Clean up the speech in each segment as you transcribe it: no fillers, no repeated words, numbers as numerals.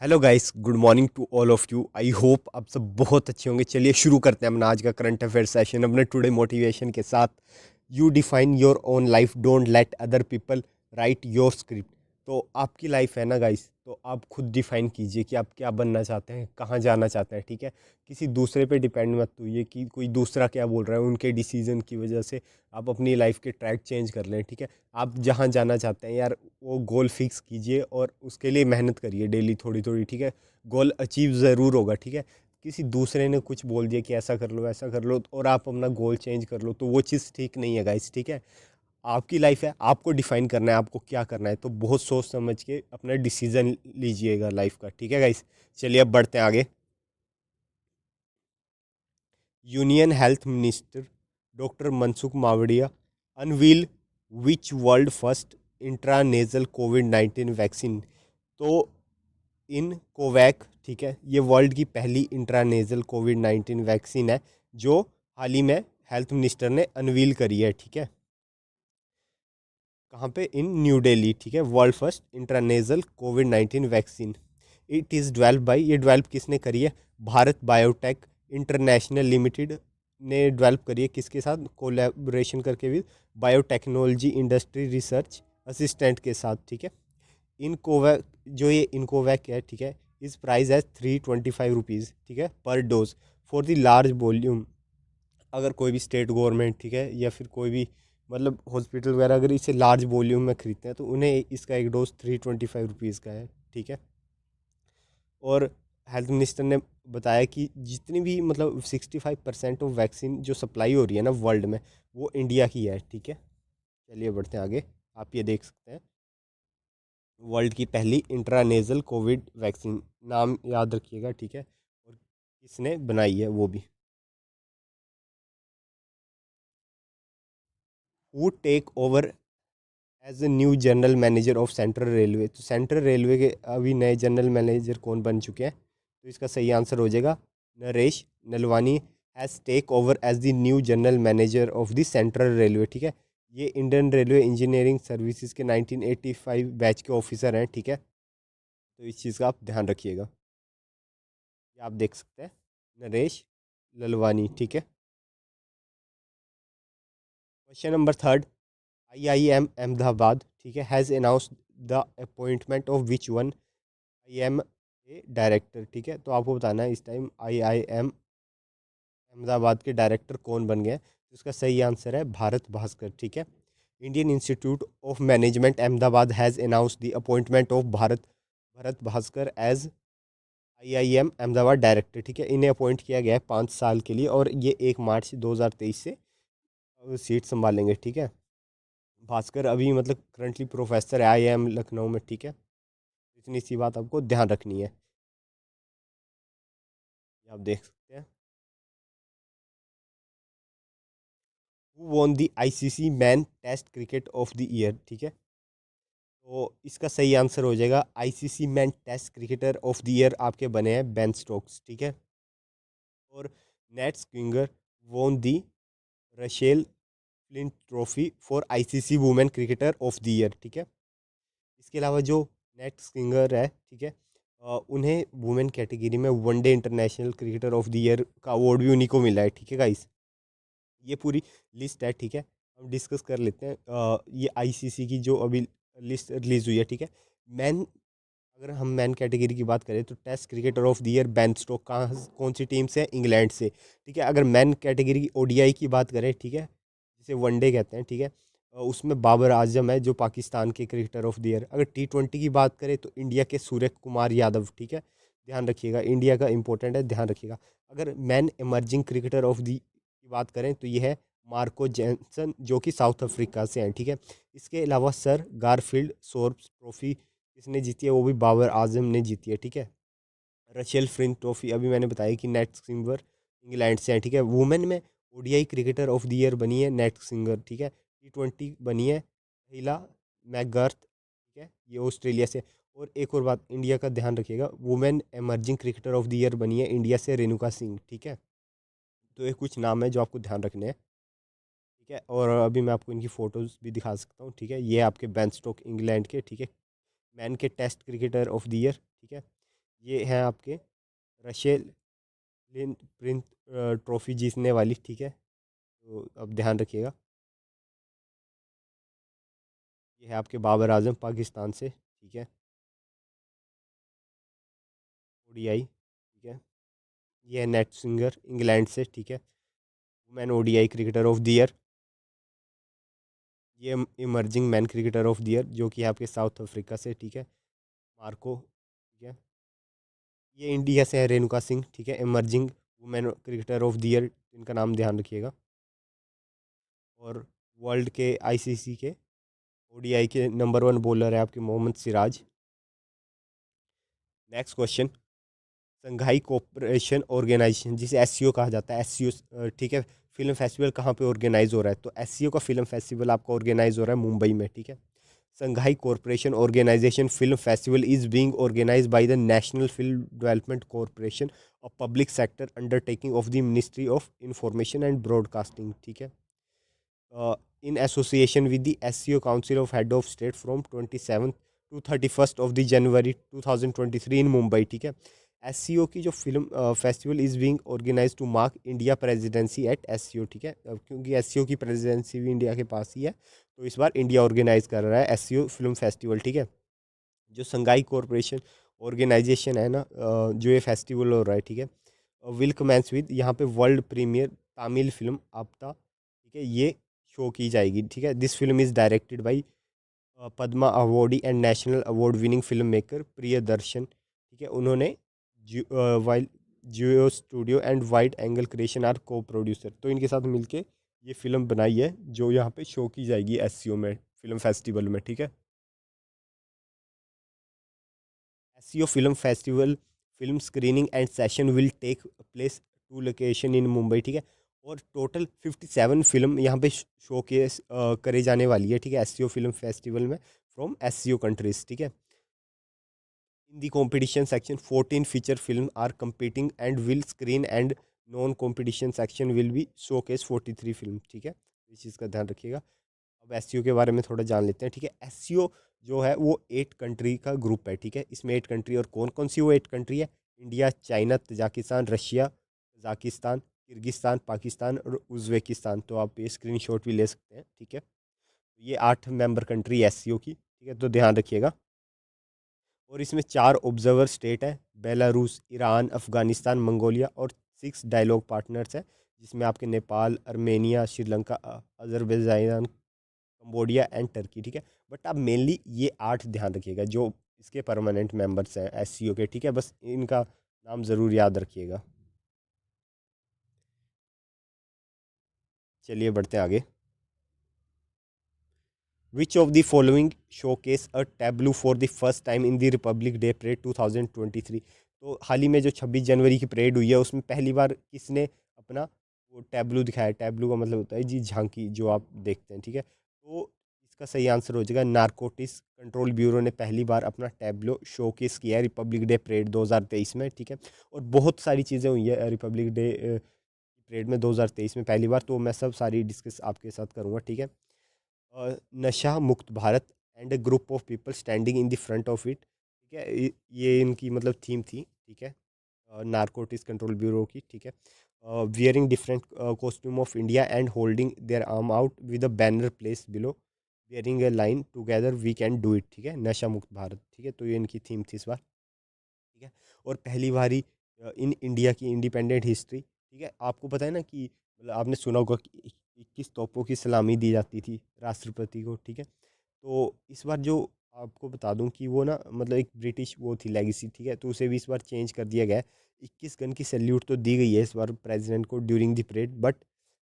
Hello guys, good morning to all of you. I hope आप सब बहुत अच्छे होंगे। चलिए शुरू करते हैं अपना आज का करंट अफेयर सेशन अपने टुडे मोटिवेशन के साथ। You define your own life, don't let other people right your script. तो आपकी लाइफ है ना गाइस, तो आप खुद डिफाइन कीजिए कि आप क्या बनना चाहते हैं, कहाँ जाना चाहते हैं। ठीक है, किसी दूसरे पे डिपेंड मत होइए कि कोई दूसरा क्या बोल रहा है। उनके डिसीजन की वजह से आप अपनी लाइफ के ट्रैक चेंज कर लें। ठीक है, आप जहाँ जाना चाहते हैं यार, वो गोल फिक्स कीजिए और उसके लिए मेहनत करिए डेली थोड़ी थोड़ी। ठीक है, गोल अचीव ज़रूर होगा। ठीक है, किसी दूसरे ने कुछ बोल दिया कि ऐसा कर लो ऐसा कर लो और आप अपना गोल चेंज कर लो, तो वो चीज़ ठीक नहीं है गाइस। ठीक है, आपकी लाइफ है, आपको डिफाइन करना है आपको क्या करना है, तो बहुत सोच समझ के अपना डिसीजन लीजिएगा लाइफ का। ठीक है गाइस, चलिए अब बढ़ते हैं आगे। Union health minister doctor Mansukh Mandaviya unveil which world first intranasal Covid 19 vaccine. तो इन कोवैक, ठीक है, ये वर्ल्ड की पहली इंट्रानेजल कोविड 19 वैक्सीन है जो हाल ही में हेल्थ मिनिस्टर ने अनवील करी है। ठीक है, कहाँ पे? इन न्यू दिल्ली। ठीक है, world first intranasal Covid 19 vaccine. It is develop by, ये डेवलप किसने करी है? भारत बायोटेक इंटरनेशनल लिमिटेड ने डेवलप करी है। किसके साथ कोलैबोरेशन करके? With biotechnology industry research assistant के साथ। ठीक है, इनकोवैक, जो ये इनकोवैक है, ठीक है, इस प्राइस है ₹325। ठीक है, पर dose for the large volume. अगर कोई भी स्टेट गवर्नमेंट, ठीक है, या फिर कोई भी मतलब हॉस्पिटल वगैरह अगर इसे लार्ज वॉल्यूम में खरीदते हैं तो उन्हें इसका एक डोज ₹325 का है। ठीक है, और हेल्थ मिनिस्टर ने बताया कि जितनी भी मतलब 65% ऑफ वैक्सीन जो सप्लाई हो रही है ना वर्ल्ड में, वो इंडिया की है। ठीक है, चलिए बढ़ते हैं आगे। आप ये देख सकते हैं, वर्ल्ड की पहली इंट्रानेजल कोविड वैक्सीन, नाम याद रखिएगा। ठीक है, और किसने बनाई है वो भी। Who take over as a new general manager of central railway. तो सेंट्रल रेलवे के अभी नए जनरल मैनेजर कौन बन चुके हैं? तो इसका सही आंसर हो जाएगा Naresh Nalwani has take over as the new general manager of the central railway. ठीक है, ये इंडियन रेलवे इंजीनियरिंग सर्विसेज के 1985 बैच के ऑफिसर हैं। ठीक है, तो इस चीज़ का आप ध्यान रखिएगा। ये आप देख सकते हैं, नरेश ललवानी। ठीक है, question number third. IIM Ahmedabad, ठीक है, has announced the appointment of which one IIM A director. ठीक है, तो आपको बताना है इस टाइम IIM अहमदाबाद के डायरेक्टर कौन बन गए। तो इसका सही आंसर है भारत भास्कर। ठीक है, Indian Institute of Management Ahmedabad has announced the appointment of Bharat Bhaskar as IIM Ahmedabad director. ठीक है, इन्हें अपॉइंट किया गया है 5 साल के लिए और ये 1 मार्च 2023 से सीट संभालेंगे। ठीक है, भास्कर अभी मतलब करंटली प्रोफेसर है IIM लखनऊ में। ठीक है, इतनी सी बात आपको ध्यान रखनी है। ये आप देख सकते हैं, who won the ICC man test cricket of the year. ठीक है, तो इसका सही आंसर हो जाएगा ICC man test cricketer of the year आपके बने हैं बेन स्टोक्स। ठीक है, और नेट स्किंगर won the Rachael Flint trophy for ICC women cricketer of the year. ठीक है, इसके अलावा जो नेट स्किंगर है, ठीक है, उन्हें वुमेन कैटेगरी में one day international cricketer of the year का अवार्ड भी उन्हीं को मिला है। ठीक है गाइस, ये पूरी लिस्ट है। ठीक है, हम डिस्कस कर लेते हैं। ये ICC की जो अभी लिस्ट रिलीज हुई है। ठीक है, मैन, अगर हम मैन कैटेगरी की बात करें तो test cricketer of the year Ben Stoke कहाँ कौन सी टीम से है? इंग्लैंड से। ठीक है, अगर मैन कैटेगरी की ODI की बात करें, ठीक है, जिसे वनडे कहते हैं, ठीक है, उसमें बाबर आजम है जो पाकिस्तान के क्रिकेटर ऑफ द ईयर। अगर T20 की बात करें तो इंडिया के सूर्य कुमार यादव। ठीक है, ध्यान रखिएगा, इंडिया का इंपॉर्टेंट है, ध्यान रखिएगा। अगर man emerging cricketer of the key बात करें तो ये है मार्को जैनसन जो कि साउथ अफ्रीका से हैं। ठीक है, इसके अलावा सर गारफील्ड सोर्ब्स ट्रॉफी किसने जीती है? वो भी बाबर आजम ने जीती है। ठीक है, रशेल फ्रिंज ट्रॉफी अभी मैंने बताया कि नेट सिंगर इंग्लैंड से है। ठीक है, वुमेन में ODI cricketer of the year बनी है नेट सिंगर। ठीक है, T20 बनी है हिला मैकगर्थ। ठीक है, ये ऑस्ट्रेलिया से। और एक और बात इंडिया का ध्यान रखिएगा, women emerging cricketer of the year बनी है इंडिया से रेणुका सिंह। ठीक है, तो ये कुछ नाम है जो आपको ध्यान रखने हैं। ठीक है, और अभी मैं आपको इनकी फ़ोटोज़ भी दिखा सकता हूँ। ठीक है, ये आपके बेन स्टोक इंग्लैंड के, ठीक है, मैन के test cricketer of the year. ठीक है, ये हैं आपके रशेल लिन प्रिंस ट्रॉफी जीतने वाली, ठीक है, तो अब ध्यान रखिएगा। ये है आपके बाबर आजम पाकिस्तान से, ठीक है, ओडीआई, ठीक है। ये है नेट सिंगर इंग्लैंड से, ठीक है, women ODI cricketer of the year. ये emerging man cricketer of the year जो कि है आपके साउथ अफ्रीका से, ठीक है, मार्को, ठीक है। ये इंडिया से है रेणुका सिंह, ठीक है, emerging women cricketer of the year, इनका नाम ध्यान रखिएगा। और वर्ल्ड के आईसीसी के ओडीआई के नंबर वन बॉलर है आपके मोहम्मद सिराज। नेक्स्ट क्वेश्चन, संघाई कोऑपरेशन ऑर्गेनाइजेशन जिसे एससीओ कहा जाता है, एससीओ, ठीक है, फिल्म फेस्टिवल कहाँ पे ऑर्गेनाइज हो रहा है? तो एससीओ का फिल्म फेस्टिवल आपका ऑर्गेनाइज हो रहा है मुंबई में, ठीक है। Shanghai corporation organisation film festival is being organised by the national film development corporation, a public sector undertaking of the ministry of information and broadcasting, ठीक है, in association with the SCO Council of Head of State from 27th to 31st of the January 2023 in Mumbai, ठीक है। SCO की जो film festival is being organise to mark India presidency at SCO, ठीक है, अब क्योंकि SCO की presidency भी इंडिया के पास ही है, तो इस बार इंडिया ऑर्गेनाइज कर रहा है SCO फिल्म फेस्टिवल, ठीक है। जो संघाई कॉरपोरेशन ऑर्गेनाइजेशन है ना, जो ये फेस्टिवल हो रहा है, ठीक है, विल कमेंस विद यहाँ पे world premiere Tamil film Appatha, ठीक है, ये शो की जाएगी, ठीक है। This film is directed by Padma awardee and national award winning film maker Priyadarshan, ठीक है। उन्होंने while Jio studio and wide angle creation are co producer, तो इनके साथ मिलके ये फिल्म बनाई है जो यहाँ पे शो की जाएगी एससीओ में फिल्म फेस्टिवल में, ठीक है। SCO Film Festival film screening and session will take place to location in Mumbai, ठीक है। और टोटल 57 फिल्म यहाँ पे शो केस करे जाने वाली है, ठीक है, SCO फिल्म फेस्टिवल में फ्रॉम SCO कंट्रीज, ठीक है। In the competition section 14 feature film are competing and will screen and non competition section will be showcase 43 film, ठीक है, इस चीज़ का ध्यान रखिएगा। अब एससीओ के बारे में थोड़ा जान लेते हैं, ठीक है। एससीओ जो है वो 8 कंट्री का ग्रुप है, ठीक है। इसमें 8 कंट्री, और कौन कौन सी वो 8 कंट्री है? India, China, Tajikistan, Russia, Kazakhstan, Kyrgyzstan, Pakistan और उज्बेकिस्तान। तो आप ये स्क्रीनशॉट भी ले सकते हैं, ठीक है। ये 8 मेंबर कंट्री एससीओ की, ठीक है, तो ध्यान रखिएगा। और इसमें 4 ऑब्जर्वर स्टेट है, बेलारूस, ईरान, अफगानिस्तान, मंगोलिया, और 6 डायलॉग पार्टनर्स है, जिसमें आपके Nepal, Armenia, Sri Lanka, Azerbaijan, Cambodia and Turkey, ठीक है। बट आप मेनली ये 8 ध्यान रखिएगा जो इसके परमानेंट मेंबर्स हैं एससीओ के, ठीक है, बस इनका नाम ज़रूर याद रखिएगा। चलिए बढ़ते हैं आगे। Which of the following showcase a tableau for the first time in the Republic day parade 2023? तो हाल ही में जो 26 जनवरी की परेड हुई है उसमें पहली बार किसने अपना वो टैब्लू दिखाया? टैब्लू का मतलब होता है जी झांकी, जो आप देखते हैं, ठीक है। तो इसका सही आंसर हो जाएगा नारकोटिक्स कंट्रोल ब्यूरो ने पहली बार अपना टैब्लो शोकेस किया है रिपब्लिक डे परेड 2023 में, ठीक है। और बहुत सारी चीज़ें हुई है रिपब्लिक डे परेड में 2023 में पहली बार, तो मैं सब सारी डिस्कस आपके साथ करूँगा, ठीक है। नशा मुक्त Bharat and a group of people standing in the front of it, ठीक है, ये इनकी मतलब थीम थी, ठीक है, नारकोटिक्स कंट्रोल ब्यूरो की, ठीक है। Wearing different costume of India and holding their arm out with a banner place below wearing a line together we can do it, ठीक है, नशा मुक्त भारत, ठीक है, तो ये इनकी थीम थी इस बार, ठीक है। और पहली बारी इन इंडिया की इंडिपेंडेंट हिस्ट्री, ठीक है, आपको पता है ना कि मतलब आपने सुना होगा कि 21 तोपों की सलामी दी जाती थी राष्ट्रपति को, ठीक है। तो इस बार जो आपको बता दूं कि वो ना मतलब एक ब्रिटिश वो थी लेगेसी, ठीक है, तो उसे भी इस बार चेंज कर दिया गया है। 21 गन की सैल्यूट तो दी गई है इस बार प्रेसिडेंट को ड्यूरिंग द परेड, बट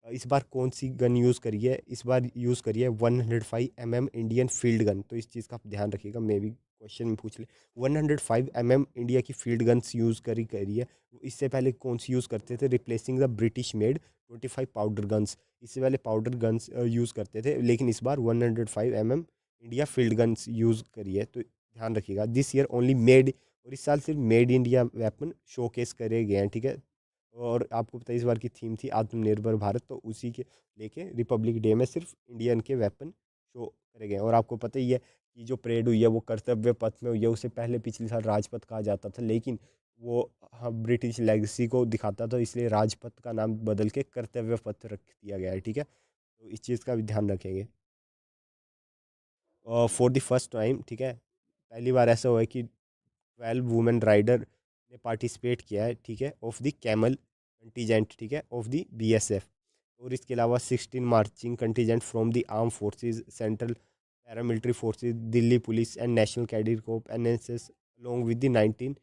इस बार कौन सी गन यूज़ करी है? इस बार यूज़ करी है 105 mm इंडियन फील्ड गन, तो इस चीज़ का आप ध्यान रखिएगा, मे भी क्वेश्चन में पूछ ले। 105 mm इंडिया की फील्ड गन्स यूज़ करी है। इससे पहले कौन सी यूज़ करते थे? Replacing the British made 25 powder guns. इससे पहले पाउडर गन्स यूज़ करते थे, लेकिन इस बार 105 mm India field guns use करी है, तो ध्यान रखिएगा। दिस ईयर ओनली मेड, और इस साल सिर्फ मेड इंडिया वेपन शोकेस करे गए हैं, ठीक है। और आपको पता है इस बार की थीम थी आत्मनिर्भर भारत, तो उसी के लेके रिपब्लिक डे में सिर्फ इंडियन के वेपन शो करे गए हैं। और आपको पता ही है की जो परेड हुई है वो कर्तव्य पथ में हुई है, उसे पहले पिछले साल राजपथ कहा जाता था, लेकिन वो हाँ ब्रिटिश लेगेसी को दिखाता था, इसलिए राजपथ का नाम बदल के कर्तव्य पथ रख दिया गया है, ठीक है। तो इस चीज़ का भी ध्यान रखेंगे। फॉर द फर्स्ट टाइम, ठीक है, पहली बार ऐसा हुआ है कि 12 वुमेन राइडर ने पार्टिसिपेट किया है, ठीक है, ऑफ द कैमल कंटीजेंट, ठीक है, ऑफ द बीएसएफ। और इसके अलावा 16 marching contingent from the arm forces, central paramilitary forces, Delhi police and national cadet corps, NSS, along with the 19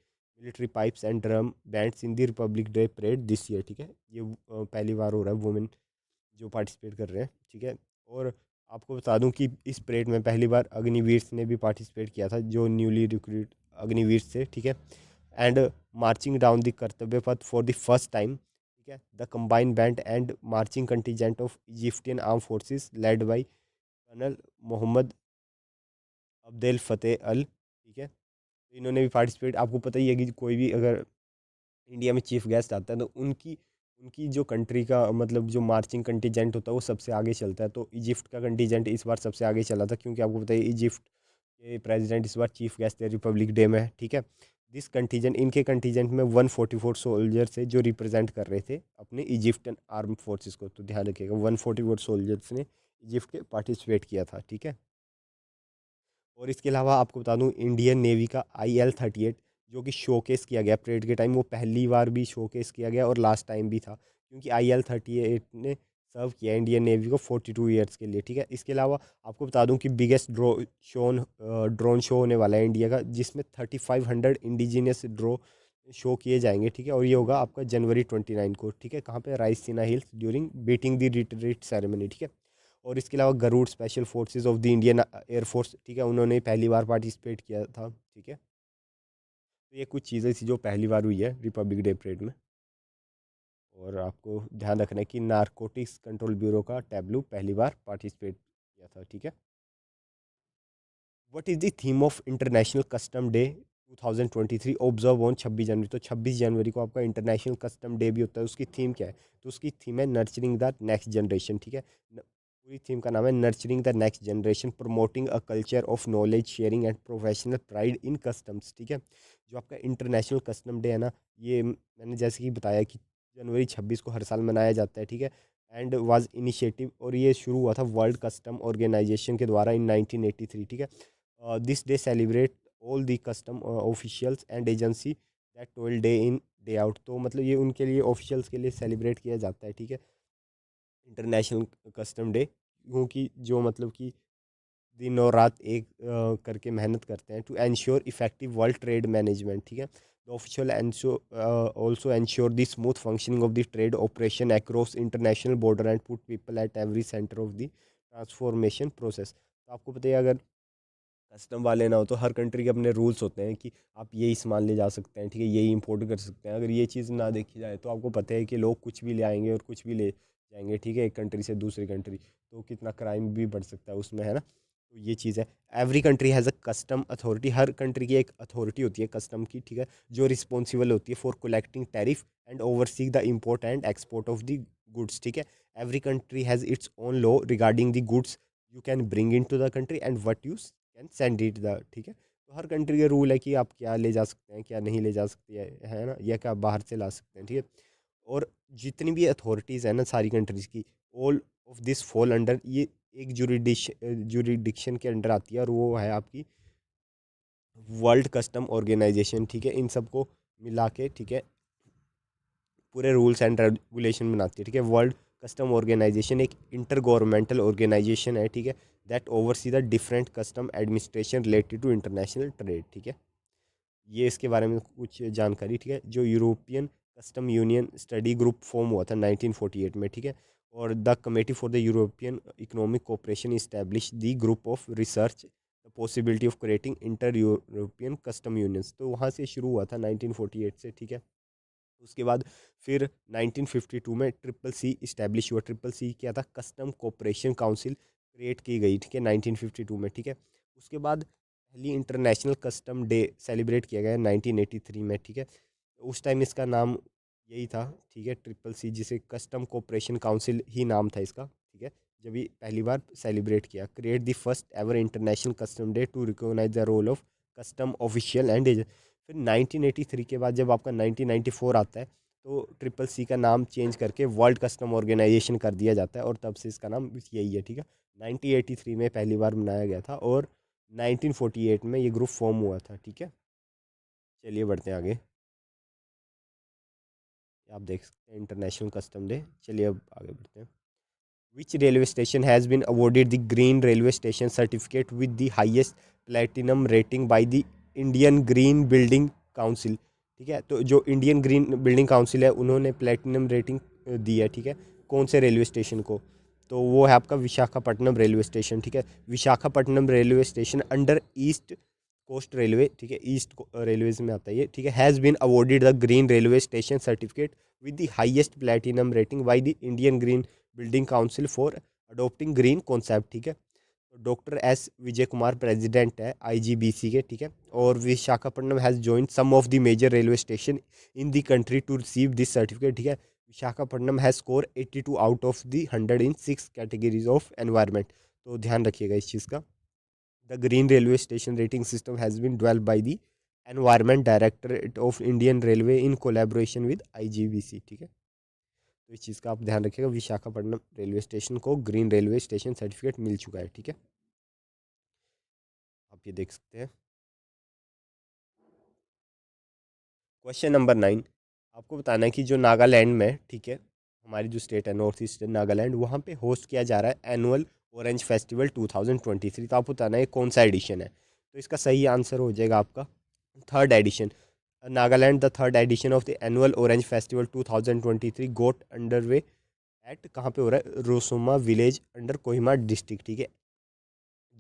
military pipes and drum bands in the Republic Day parade this year, ठीक है। ये पहली बार हो रहा है वुमेन जो participate कर रहे हैं, ठीक है। और आपको बता दूं कि इस परेड में पहली बार अग्निवीर ने भी पार्टिसिपेट किया था, जो न्यूली रिक्रूट अग्निवीर से, ठीक है। एंड मार्चिंग डाउन द कर्तव्य पथ फॉर द फर्स्ट टाइम, ठीक है, the combined band and marching contingent of Egyptian arm forces led by colonel Mohammed Abdel Fattah Al, ठीक है। तो इन्होंने भी पार्टिसिपेट, आपको पता ही है कि कोई भी अगर इंडिया में चीफ गेस्ट आता है तो उनकी उनकी जो कंट्री का मतलब जो मार्चिंग कंटीजेंट होता है वो सबसे आगे चलता है। तो इजिप्ट का कंटीजेंट इस बार सबसे आगे चला था, क्योंकि आपको पता है इजिप्ट के प्रेसिडेंट इस बार चीफ गेस्ट थे रिपब्लिक डे में, ठीक है। दिस कंटीजेंट, इनके कंटीजेंट में 144 सोल्जर्स थे जो रिप्रेजेंट कर रहे थे अपने इजिप्टियन आर्म फोर्सेस को। तो ध्यान रखिएगा 144 सोल्जर्स ने इजिप्ट के पार्टिसिपेट किया था, ठीक है। और इसके अलावा आपको बता दूं इंडियन नेवी का IL-38 जो कि शोकेस किया गया परेड के टाइम, वो पहली बार भी शोकेस किया गया और लास्ट टाइम भी था, क्योंकि IL-38 ने सर्व किया इंडियन नेवी को 42 ईयर्स के लिए, ठीक है। इसके अलावा आपको बता दूं कि बिगेस्ट ड्रोन शो होने वाला है इंडिया का, जिसमें 3500 इंडिजिनियस ड्रो शो किए जाएंगे, ठीक है। और ये होगा आपका जनवरी 29 को, ठीक है, कहाँ पे, Raisina Hills, during beating the retreat ceremony, ठीक है। और इसके अलावा Garud special forces of the Indian air force, ठीक है, उन्होंने पहली बार पार्टिसिपेट किया था, ठीक है। तो ये कुछ चीज़ें थी जो पहली बार हुई है रिपब्लिक डे परेड में। और आपको ध्यान रखना है कि नारकोटिक्स कंट्रोल ब्यूरो का टैब्लू पहली बार पार्टिसिपेट किया था, ठीक है। What is the theme of international custom day 2023 observe on 26 जनवरी। तो 26 जनवरी को आपका इंटरनेशनल कस्टम डे भी होता है, उसकी थीम क्या है? तो उसकी थीम है नर्चरिंग द नेक्स्ट जनरेशन, ठीक है। पूरी थीम का नाम है nurturing the next generation, promoting a culture of knowledge sharing and professional pride in customs, ठीक है। जो आपका इंटरनेशनल कस्टम डे है ना, ये मैंने जैसे कि बताया कि जनवरी 26 को हर साल मनाया जाता है, ठीक है। एंड वाज इनिशिएटिव, और ये शुरू हुआ था वर्ल्ड कस्टम ऑर्गेनाइजेशन के द्वारा इन 1983, ठीक है। This day celebrate all the custom officials and agency that toll day in day out. तो मतलब ये उनके लिए, ऑफिशियल्स के लिए सेलिब्रेट किया जाता है, ठीक है, इंटरनेशनल कस्टम डे, क्योंकि जो मतलब कि दिन और रात एक करके मेहनत करते हैं to ensure effective world trade management, ठीक है। The official also ensure the smooth functioning of the trade operation across international border and put people at every centre of the transformation process. तो आपको पता है अगर कस्टम वाले ना हो तो हर कंट्री के अपने रूल्स होते हैं कि आप यही सामान ले जा सकते हैं, ठीक है, यही इंपोर्ट कर सकते हैं। अगर ये चीज़ ना देखी जाए तो आपको पता है कि लोग कुछ भी ले आएंगे और कुछ भी ले जाएंगे, ठीक है, एक कंट्री से दूसरी कंट्री, तो कितना क्राइम भी बढ़ सकता है उसमें, है ना। तो ये चीज़ है। Every country has a custom authority, her country की एक अथॉरिटी होती है कस्टम की, ठीक है, जो रिस्पॉन्सिबल होती है for collecting tariff and oversee the import and export of the goods, ठीक है। Every country has its own law regarding the goods you can bring in to the country and what you can send it the, ठीक है। तो हर country के rule है कि आप क्या ले जा सकते हैं, क्या नहीं ले जा सकते है ना, या क्या बाहर से ला सकते हैं, ठीक है। और जितनी भी अथॉरिटीज़ है ना सारी कंट्रीज़ की, all of this fall under, ये एक जुरिडिक्शन के अंडर आती है, और वो है आपकी वर्ल्ड कस्टम ऑर्गेनाइजेशन, ठीक है। इन सबको मिला के, ठीक है, पूरे रूल्स एंड रेगुलेशन बनाती है, ठीक है। वर्ल्ड कस्टम ऑर्गेनाइजेशन एक इंटर गवर्नमेंटल ऑर्गेनाइजेशन है, ठीक है, that oversee the different custom administration related to international trade, ठीक है। ये इसके बारे में कुछ जानकारी, ठीक है। जो European custom union study group form हुआ था 1948 में, ठीक है। और the committee for the European economic cooperation establish the group of research the possibility of creating inter European custom unions. तो वहाँ से शुरू हुआ था 1948 से, ठीक है। उसके बाद फिर 1952 में ट्रिपल सी इस्टेब्लिश हुआ। ट्रिपल सी क्या था? कस्टम कोऑपरेशन काउंसिल क्रिएट की गई, ठीक है, 1952 में, ठीक है। उसके बाद पहली इंटरनेशनल कस्टम डे सेलिब्रेट किया गया 1983 में, ठीक है। उस टाइम इसका नाम यही था, ठीक है, ट्रिपल सी, जिसे कस्टम कोऑपरेशन काउंसिल ही नाम था इसका, ठीक है। जब ये पहली बार सेलिब्रेट किया। Create the first ever international custom day to recognise the role of custom official and agent. फिर 1983 के बाद जब आपका 1994 आता है तो ट्रिपल सी का नाम चेंज करके वर्ल्ड कस्टम ऑर्गेनाइजेशन कर दिया जाता है और तब से इसका नाम यही है, ठीक है। 1983 में पहली बार बनाया गया था और 1948 में ये ग्रुप फॉर्म हुआ था, ठीक है। चलिए बढ़ते हैं आगे। आप देख सकते हैं इंटरनेशनल कस्टम डे। चलिए अब आगे बढ़ते हैं। Which railway station has been awarded the Green Railway Station certificate with the highest platinum rating by the Indian Green Building Council? ठीक है, तो जो इंडियन ग्रीन बिल्डिंग काउंसिल है उन्होंने प्लेटिनम रेटिंग दी है, ठीक है। कौन से रेलवे स्टेशन को? तो वो है आपका विशाखापट्टनम रेलवे स्टेशन, ठीक है। Visakhapatnam railway station under east coast railway, ठीक है, ईस्ट रेलवेज में आता है ये, ठीक है। Has been awarded the green railway station certificate with the highest platinum rating by the Indian green building council for adopting green concept, ठीक है। तो doctor S Vijay Kumar president है आईजीबीसी के, ठीक है। और Visakhapatnam has joined some of the major railway station in the country to receive this certificate, ठीक है। Visakhapatnam has score 82 out of the 100 in 6 categories of environment. तो ध्यान रखिएगा इस चीज़ का। The green railway station rating system has been developed by the environment directorate of Indian railway in collaboration with IGBC, ठीक है। तो इस चीज़ का आप ध्यान रखिएगा। विशाखापट्टनम रेलवे स्टेशन को ग्रीन रेलवे स्टेशन सर्टिफिकेट मिल चुका है, ठीक है। आप ये देख सकते हैं। क्वेश्चन नंबर 9, आपको बताना है कि जो नागालैंड में, ठीक है, हमारी जो स्टेट है नॉर्थ ईस्ट नागालैंड, वहाँ पे होस्ट किया जा रहा है एनुअल ऑरेंज फेस्टिवल 2023। तो आपको बताना है कौन सा एडिशन है। तो इसका सही आंसर हो जाएगा आपका third edition. Nagaland the third edition of the annual orange festival 2023 got under way at, कहाँ पे हो रहा है? रोसोमा विलेज अंडर कोहिमा डिस्ट्रिक्ट, ठीक है।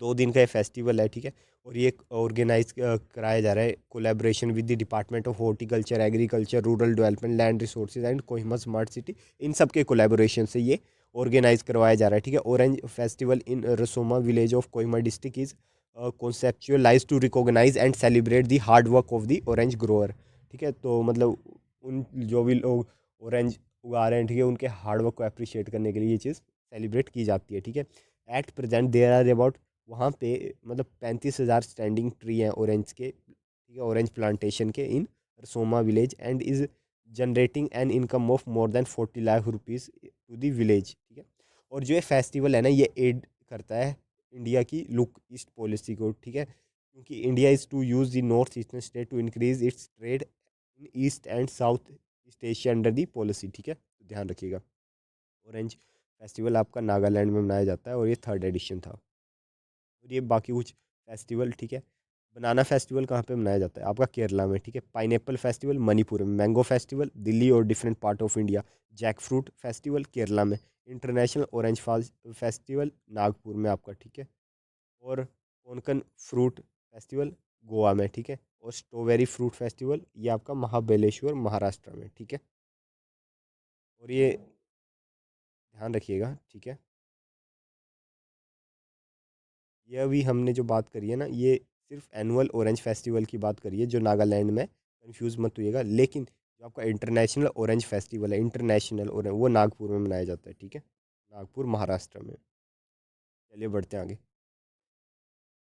2 दिन का ये फेस्टिवल है, ठीक है। और ये ऑर्गेनाइज कराया जा रहा है collaboration with the department of horticulture, agriculture, rural development, land resources and Kohima smart city. इन सब के कोलैबोरेशन से ये ऑर्गेनाइज करवाया जा रहा है, ठीक है। Orange festival in Rusoma village of Kohima district is conceptualise to recognise and celebrate the hard work of the orange grower, ठीक है। तो मतलब उन जो भी लोग ऑरेंज उगा रहे हैं, ठीक है, उनके हार्ड वर्क को अप्रिशिएट करने के लिए ये चीज़ सेलिब्रेट की जाती है, ठीक है। At present there are about, वहाँ पे मतलब 35,000 स्टैंडिंग ट्री हैं ऑरेंज के, ठीक है, ऑरेंज प्लांटेशन के in Rusoma village and is generating an income of more than 40 lakh rupees to the village, ठीक है। और जो ये फेस्टिवल है ना, ये एड करता है इंडिया की लुक ईस्ट पॉलिसी को, ठीक है। क्योंकि India is to use the north eastern state to increase its trade in east and south east Asia under the policy, ठीक है। तो ध्यान रखिएगा। ऑरेंज फेस्टिवल आपका नागालैंड में मनाया जाता है और ये थर्ड एडिशन था। और ये बाकी कुछ फेस्टिवल, ठीक है। बनाना फेस्टिवल कहाँ पे मनाया जाता है? आपका केरला में, ठीक है। पाइनएप्पल फेस्टिवल मणिपुर में, मैंगो फेस्टिवल दिल्ली और different part of India, jackfruit festival Kerala में, इंटरनेशनल ऑरेंज फेस्टिवल नागपुर में आपका, ठीक है। और कोनकन फ्रूट फेस्टिवल गोवा में, ठीक है। और स्ट्रॉबेरी फ्रूट फेस्टिवल ये आपका महाबलेश्वर महाराष्ट्र में, ठीक है। और ये ध्यान रखिएगा, ठीक है। ये अभी हमने जो बात करी है ना, ये सिर्फ एनुअल ऑरेंज फेस्टिवल की बात करी है जो नागालैंड में, कंफ्यूज मत होइएगा। लेकिन जो आपका इंटरनेशनल ऑरेंज फेस्टिवल है, इंटरनेशनल ऑरेंज, वो नागपुर में मनाया जाता है, ठीक है। नागपुर महाराष्ट्र में। चलिए बढ़ते हैं आगे।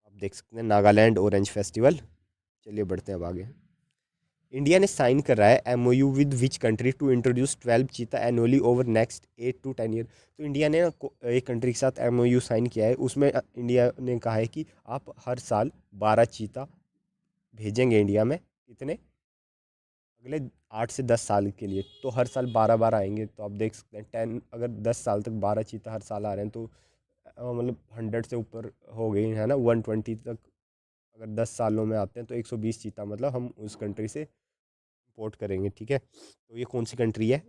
आप देख सकते हैं नागालैंड ऑरेंज फेस्टिवल। चलिए बढ़ते हैं अब आगे। इंडिया ने साइन कर रहा है MOU with which country to introduce 12 cheetah annually over next 8 to 10 year. तो इंडिया ने ना एक कंट्री के साथ एमओयू साइन किया है, उसमें इंडिया ने कहा है कि आप हर साल 12 चीता भेजेंगे इंडिया में। कितने? अगले 8 से 10 साल के लिए। तो हर साल 12 12 आएंगे। तो आप देख सकते हैं 10, अगर 10 साल तक 12 चीता हर साल आ रहे हैं तो मतलब 100 से ऊपर हो गई है ना, 120 तक। अगर 10 सालों में आते हैं तो 120 चीता मतलब हम उस कंट्री से इंपोर्ट करेंगे, ठीक है। तो ये कौन सी कंट्री है?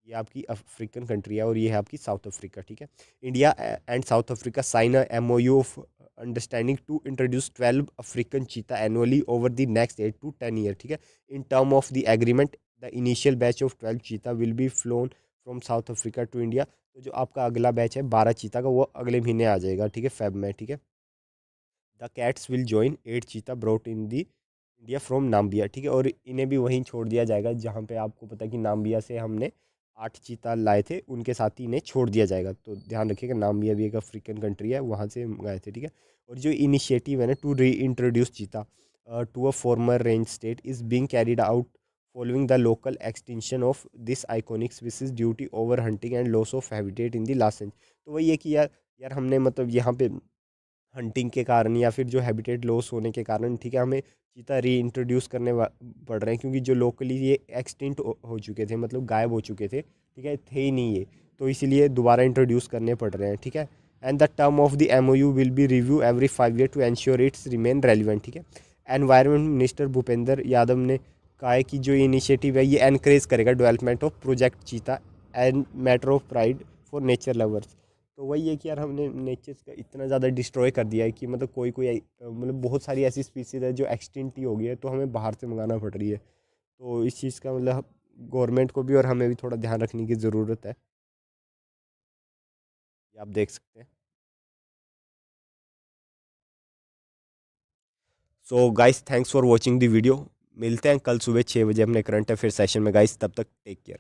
ये आपकी अफ्रीकन कंट्री है और ये है आपकी साउथ अफ्रीका, ठीक है। India and South Africa sign a MoU of understanding to introduce 12 African cheetah annually over the next 8 to 10 year, ठीक है। In term of the agreement the initial batch of 12 cheetah will be flown from South Africa to India. तो जो आपका अगला batch है 12 चीता का, वो अगले महीने आ जाएगा, ठीक है, फेब में, ठीक है। द कैट्स विल जॉइन 8 चीता brought in the India from Namibia, ठीक है। और इन्हें भी वहीं छोड़ दिया जाएगा जहाँ पे आपको पता है कि नाम्बिया से हमने 8 चीता लाए थे, उनके साथ ही इन्हें छोड़ दिया जाएगा। तो ध्यान रखिएगा, नामीबिया भी एक अफ्रीकन कंट्री है, वहाँ से मंगाए थे, ठीक है। और जो इनिशिएटिव है ना to reintroduce cheetah to a former range state is being carried out following the local extension of this iconic species due to over hunting and loss of habitat in the last century. तो वही है कि यार यार हमने मतलब यहाँ पे हंटिंग के कारण या फिर जो हैबिटेट लॉस होने के कारण, ठीक है, हमें चीता री इंट्रोड्यूस करने पड़ रहे हैं, क्योंकि जो लोकली ये एक्सटिंक्ट हो चुके थे, मतलब गायब हो चुके थे, ठीक है, थे ही नहीं ये, तो इसीलिए दोबारा इंट्रोड्यूस करने पड़ रहे हैं, ठीक है। And the term of the MOU will be review every 5 year to ensure its remain relevant, ठीक है। एनवायरमेंट मिनिस्टर भूपेंद्र यादव ने कहा है कि जो इनिशिएटिव है ये एनकरेज करेगा डेवलपमेंट ऑफ प्रोजेक्ट चीता and matter of pride for nature lovers. तो वही है कि यार हमने नेचर का इतना ज़्यादा डिस्ट्रॉय कर दिया है कि मतलब मतलब बहुत सारी ऐसी स्पीसीज है जो एक्सटिंक्ट ही हो गई है, तो हमें बाहर से मंगाना पड़ रही है। तो इस चीज़ का मतलब गवर्नमेंट को भी और हमें भी थोड़ा ध्यान रखने की ज़रूरत है, ये आप देख सकते हैं। So guys, thanks for watching the video. मिलते हैं कल सुबह 6 बजे अपने करंट अफेयर सेशन में गाइस, तब तक टेक केयर।